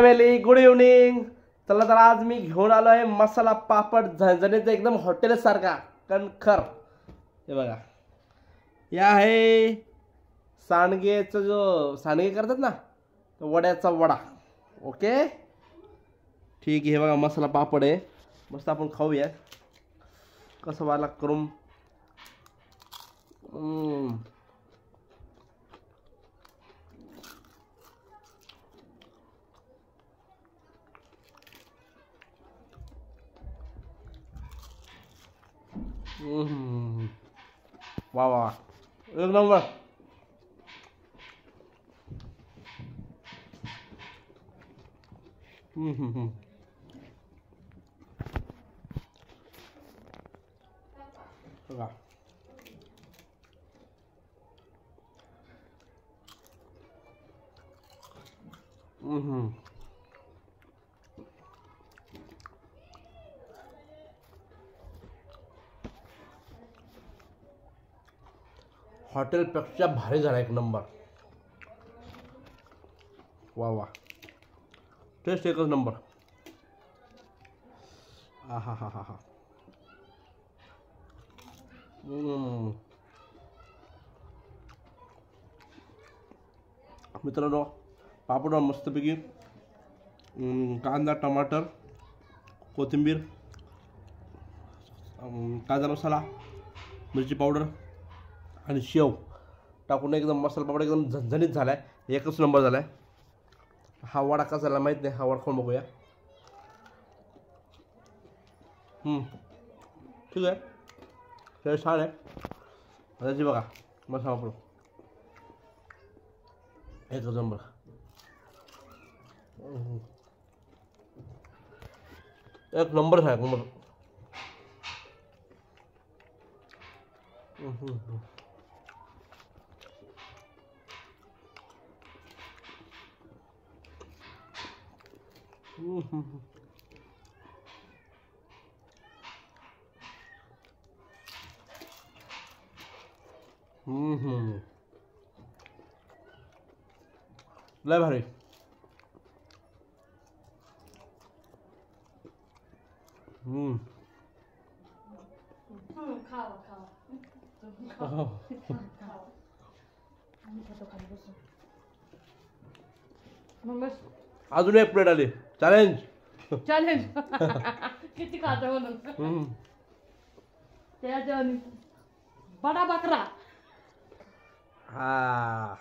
Family good evening. चला तर आज मी घेऊन आलो आहे मसाला पापड झणझणीचा एकदम हॉटेल सारखा कणखर. हे बघा, या आहे सांडगेचा जो सांडगे करतात ना, वड्याचा वडा. ओके ठीक आहे. हे बघा मसाला पापड आहे, मस्त आपण खाऊया कसं वाला करून. वा वा, एक नंबर. बघा हॉटेलपेक्षा भारी झाला, एक नंबर. वा वा, टेस्ट एकच नंबर. हा हा हा हा हा. मित्रांनो, पापड मस्तपैकी कांदा, टमाटर, कोथिंबीर, कांदा मसाला, मिरची पावडर आणि शेव टाकून एकदम मसाला पापड एकदम झणझणीत झाला आहे, एकच नंबर झाला आहे. हा वडा कसा झाला माहीत नाही, हा वडा खाऊन बघूया. ठीक आहे, ते छान आहे. त्याची बघा मसाला पापड एकच नंबर. एक नंबर आहे, एक नंबर. लय भारी. अजून एक प्लेट आली. चॅलेंज चॅलेंज किती खातो म्हणून. त्याच्या बडा बकरा. हा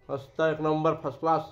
मस्त, एक नंबर, फर्स्ट क्लास.